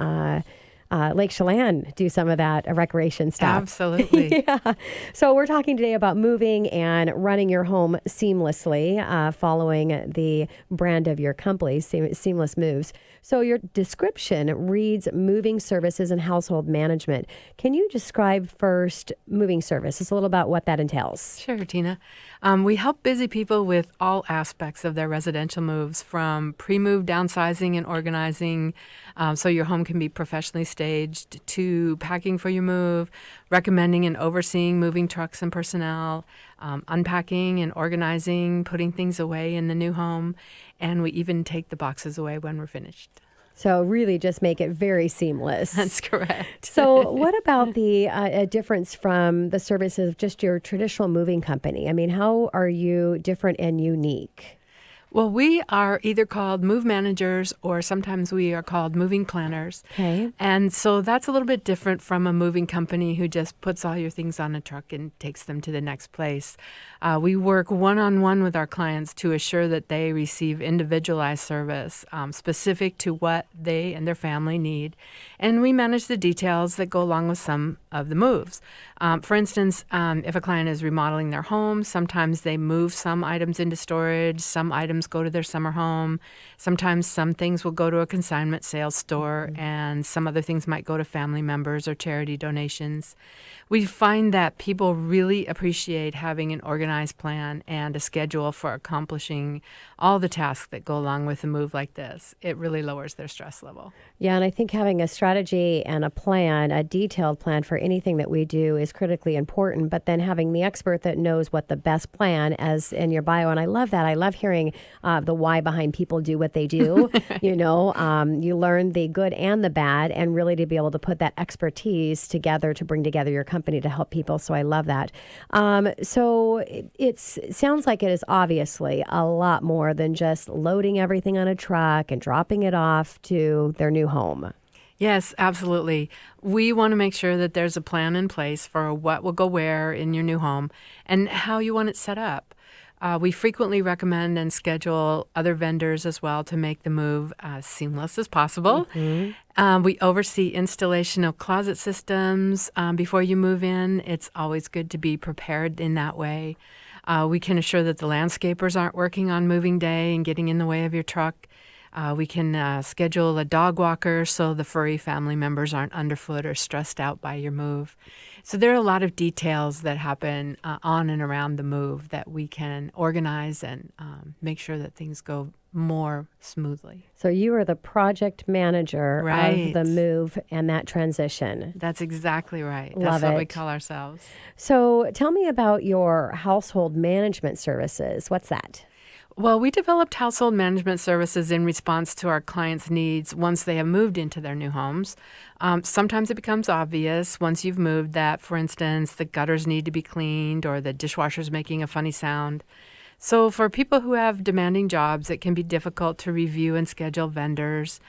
Lake Chelan, do some of that recreation stuff.
Absolutely.
Yeah. So we're talking today about moving and running your home seamlessly, following the brand of your company, Seamless Moves. So your description reads moving services and household management. Can you describe first moving services, a little about what that entails?
Sure, Tina. We help busy people with all aspects of their residential moves, from pre-move downsizing and organizing so your home can be professionally staged, to packing for your move, recommending and overseeing moving trucks and personnel, unpacking and organizing, putting things away in the new home, and we even take the boxes away when we're finished.
So really just make it very seamless.
That's correct.
So what about the difference from the services of just your traditional moving company? I mean, how are you different and unique?
Well, we are either called move managers or sometimes we are called moving planners.
Okay.
And so that's a little bit different from a moving company who just puts all your things on a truck and takes them to the next place. We work one-on-one with our clients to assure that they receive individualized service specific to what they and their family need. And we manage the details that go along with some of the moves. For instance, if a client is remodeling their home, sometimes they move some items into storage, some items go to their summer home. Sometimes some things will go to a consignment sales store, and some other things might go to family members or charity donations. We find that people really appreciate having an organized plan and a schedule for accomplishing all the tasks that go along with a move like this. It really lowers their stress level.
Yeah, and I think having a strategy and a plan, a detailed plan for anything that we do is critically important, but then having the expert that knows what the best plan as in your bio, and I love that. I love hearing the why behind people do what they do. You know, you learn the good and the bad, and really to be able to put that expertise together to bring together your company to help people. So I love that. So it sounds like it is obviously a lot more than just loading everything on a truck and dropping it off to their new home.
Yes, absolutely. We want to make sure that there's a plan in place for what will go where in your new home and how you want it set up. We frequently recommend and schedule other vendors as well to make the move as seamless as possible. We oversee installation of closet systems before you move in. It's always good to be prepared in that way. We can assure that the landscapers aren't working on moving day and getting in the way of your truck. We can schedule a dog walker so the furry family members aren't underfoot or stressed out by your move. So there are a lot of details that happen on and around the move that we can organize and make sure that things go more smoothly.
So you are the project manager
Right.
of the move and that transition.
That's exactly right.
Love
That's what we
it.
call ourselves.
So tell me about your household management services. What's that?
Well, we developed household management services in response to our clients' needs once they have moved into their new homes. Sometimes it becomes obvious once you've moved that, for instance, the gutters need to be cleaned or the dishwasher's making a funny sound. So for people who have demanding jobs, it can be difficult to review and schedule vendors.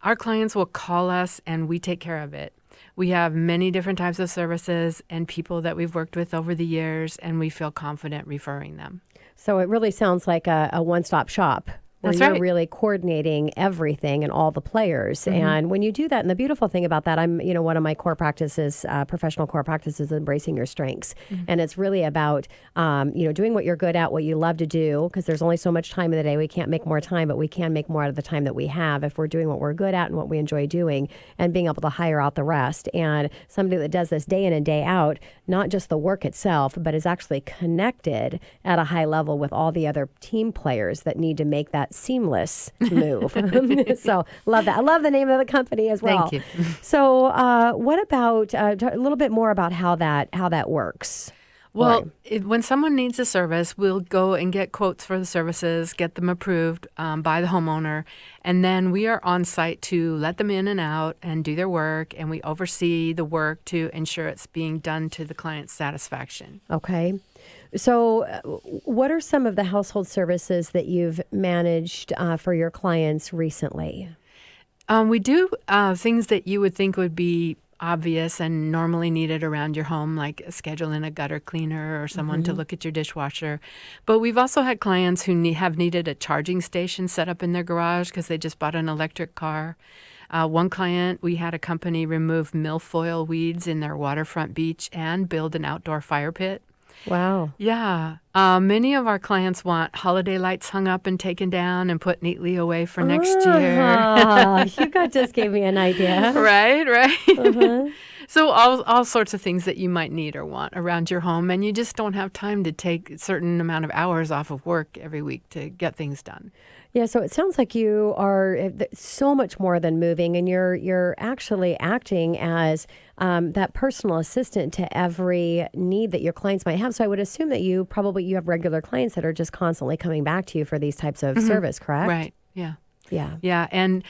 Our clients will call us and we take care of it. We have many different types of services and people that we've worked with over the years, and we feel confident referring them.
So it really sounds like a one-stop shop where
That's
you're
right.
really coordinating everything and all the players. And when you do that, and the beautiful thing about that, one of my core practices, professional core practices, is embracing your strengths. And it's really about, doing what you're good at, what you love to do, because there's only so much time in the day. We can't make more time, but we can make more out of the time that we have if we're doing what we're good at and what we enjoy doing, and being able to hire out the rest. And somebody that does this day in and day out, not just the work itself, but is actually connected at a high level with all the other team players that need to make that seamless move. So love that. I love the name of the company as well.
Thank you.
So what about a little bit more about how that works?
Well, when someone needs a service, we'll go and get quotes for the services, get them approved by the homeowner, and then we are on site to let them in and out and do their work, and we oversee the work to ensure it's being done to the client's satisfaction.
Okay. So what are some of the household services that you've managed for your clients recently?
We do things that you would think would be obvious and normally needed around your home, like scheduling a gutter cleaner or someone to look at your dishwasher. But we've also had clients who have needed a charging station set up in their garage because they just bought an electric car. One client, we had a company remove milfoil weeds in their waterfront beach and build an outdoor fire pit.
Wow.
Yeah. Many of our clients want holiday lights hung up and taken down and put neatly away for next year.
You just gave me an idea.
Right. So all sorts of things that you might need or want around your home, and you just don't have time to take a certain amount of hours off of work every week to get things done.
Yeah, so it sounds like you are so much more than moving, and you're actually acting as that personal assistant to every need that your clients might have. So I would assume that you have regular clients that are just constantly coming back to you for these types of service, correct?
Right. Yeah.
Yeah.
Yeah, and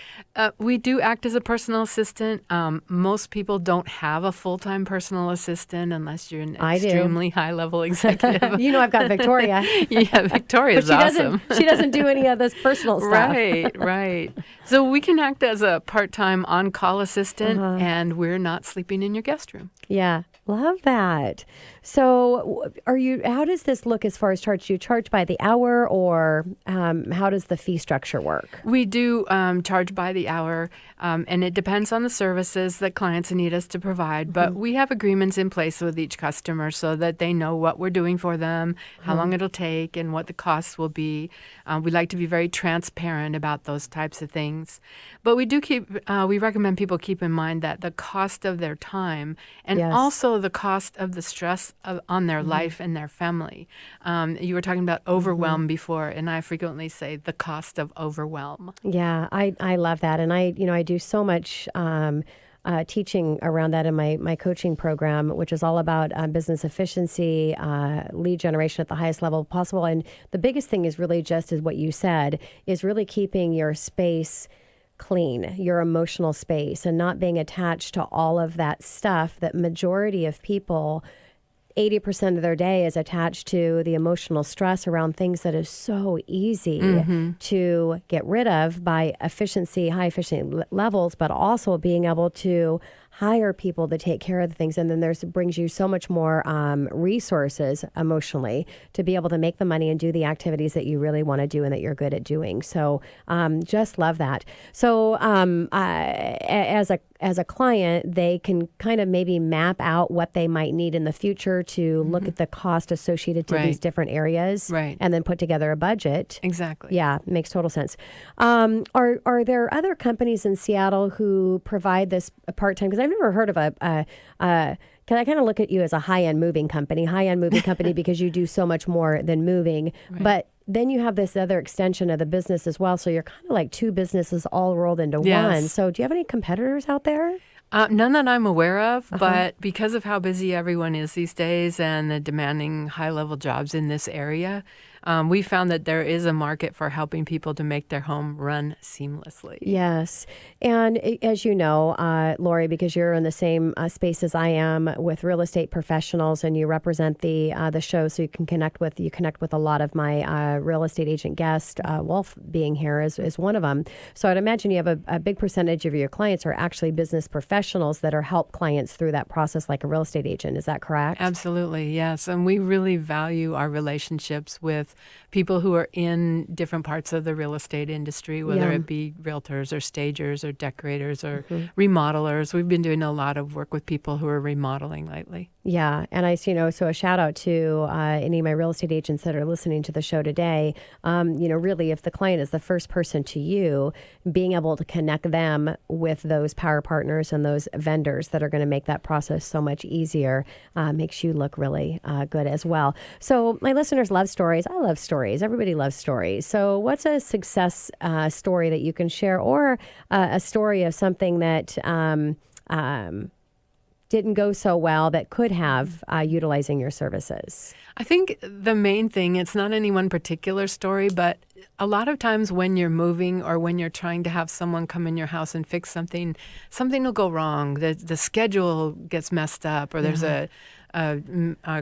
we do act as a personal assistant. Most people don't have a full-time personal assistant unless you're an
I do.
extremely high-level executive.
You know, I've got Victoria.
Yeah, Victoria's
But
awesome.
She doesn't do any of this personal stuff.
Right. So we can act as a part-time on-call assistant, and we're not sleeping in your guest room.
Yeah. Love that. So how does this look as far as charge? Do you charge by the hour, or how does the fee structure work?
We do charge by the hour, and it depends on the services that clients need us to provide. But we have agreements in place with each customer so that they know what we're doing for them, how long it'll take, and what the costs will be. We like to be very transparent about those types of things. But we do we recommend people keep in mind that the cost of their time and also the cost of the stress on their life and their family. You were talking about overwhelm before, and I frequently say the cost of overwhelm.
Yeah, I love that. And I do so much teaching around that in my coaching program, which is all about business efficiency, lead generation at the highest level possible. And the biggest thing is really just as what you said, is really keeping your space clean, your emotional space, and not being attached to all of that stuff that majority of people, 80% of their day is attached to the emotional stress around things that is so easy to get rid of by high efficiency levels, but also being able to hire people to take care of the things. And then brings you so much more resources emotionally to be able to make the money and do the activities that you really want to do and that you're good at doing. So just love that. So as a client, they can kind of maybe map out what they might need in the future to look at the cost associated to these different areas and then put together a budget.
Exactly.
Yeah, makes total sense. Are there other companies in Seattle who provide this part-time? Because I've never heard of can I kind of look at you as a high-end moving company because you do so much more than moving. But then you have this other extension of the business as well. So you're kind of like two businesses all rolled into one. So do you have any competitors out there?
None that I'm aware of, but because of how busy everyone is these days and the demanding high-level jobs in this area, we found that there is a market for helping people to make their home run seamlessly.
Yes. And as you know, Lori, because you're in the same space as I am with real estate professionals and you represent the show, so you connect with a lot of my real estate agent guests, Wolf being here is one of them. So I'd imagine you have a big percentage of your clients are actually business professionals that are help clients through that process like a real estate agent. Is that correct?
Absolutely, yes. And we really value our relationships with people who are in different parts of the real estate industry, whether it be realtors or stagers or decorators or remodelers. We've been doing a lot of work with people who are remodeling lately. Yeah.
And so a shout out to any of my real estate agents that are listening to the show today. Really, if the client is the first person to you, being able to connect them with those power partners and those vendors that are going to make that process so much easier makes you look really good as well. So my listeners love stories. I love stories. Everybody loves stories. So what's a success story that you can share, or a story of something that didn't go so well that could have utilizing your services?
I think the main thing, it's not any one particular story, but a lot of times when you're moving or when you're trying to have someone come in your house and fix something will go wrong. The schedule gets messed up, or there's a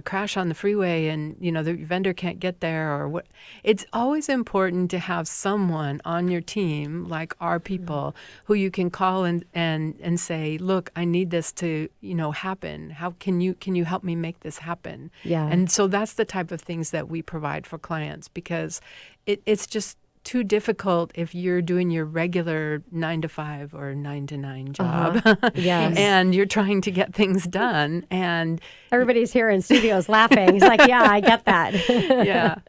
crash on the freeway and, the vendor can't get there or what. It's always important to have someone on your team, like our people, who you can call and say, look, I need this to, happen. How can you help me make this happen?
Yeah.
And so that's the type of things that we provide for clients, because it's just too difficult if you're doing your regular 9 to 5 or 9 to 9 job.
Yes.
And you're trying to get things done. And
everybody's here in studios laughing. He's like, yeah, I get that.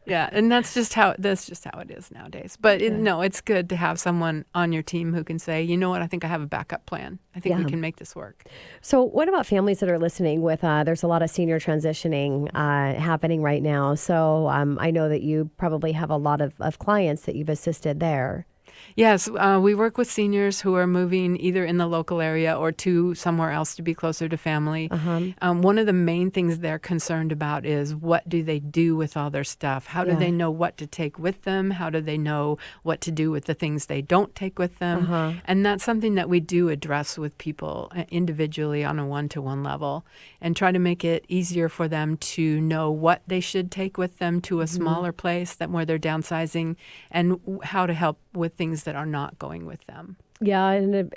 Yeah. And that's just how it is nowadays. But it's good to have someone on your team who can say, you know what, I think I have a backup plan. I think we can make this work.
So what about families that are listening with, there's a lot of senior transitioning happening right now. So I know that you probably have a lot of clients that you've assisted there.
Yes, we work with seniors who are moving either in the local area or to somewhere else to be closer to family. One of the main things they're concerned about is what do they do with all their stuff? How do they know what to take with them? How do they know what to do with the things they don't take with them? And that's something that we do address with people individually on a one-to-one level and try to make it easier for them to know what they should take with them to a smaller place where they're downsizing and how to help with things that are not going with them.
Yeah, and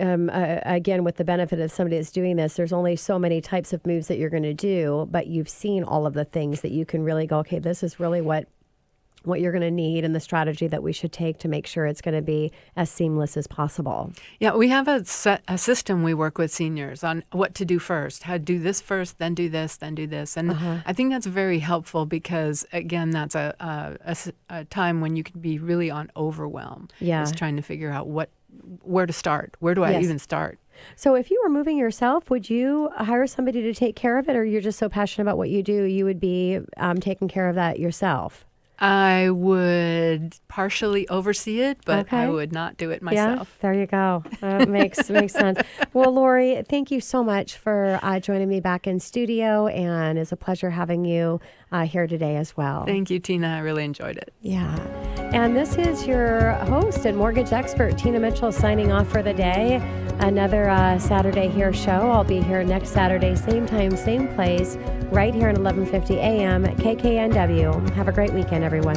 again, with the benefit of somebody that's doing this, there's only so many types of moves that you're going to do, but you've seen all of the things that you can really go, okay, this is really what you're going to need and the strategy that we should take to make sure it's going to be as seamless as possible.
Yeah, we have a system we work with seniors on what to do first, how to do this first, then do this, then do this. And I think that's very helpful because, again, that's a time when you can be really on overwhelm.
Yeah.
Is trying to figure out where to start. Where do I even start?
So if you were moving yourself, would you hire somebody to take care of it, or you're just so passionate about what you do, you would be taking care of that yourself?
I would partially oversee it, but I would not do it myself.
Yeah, there you go. Makes sense. Well, Lori, thank you so much for joining me back in studio, and it's a pleasure having you here today as well.
Thank you, Tina. I really enjoyed it.
Yeah. And this is your host and mortgage expert, Tina Mitchell, signing off for the day. Another Saturday Here show. I'll be here next Saturday, same time, same place, right here at 11:50 a.m. at KKNW. Have a great weekend, everyone.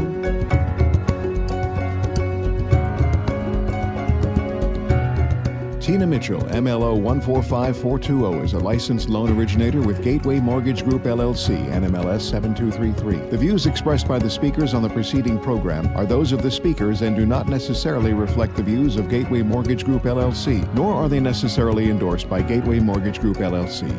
Tina Mitchell, MLO 145420, is a licensed loan originator with Gateway Mortgage Group LLC, NMLS 7233. The views expressed by the speakers on the preceding program are those of the speakers and do not necessarily reflect the views of Gateway Mortgage Group LLC, nor are they necessarily endorsed by Gateway Mortgage Group LLC.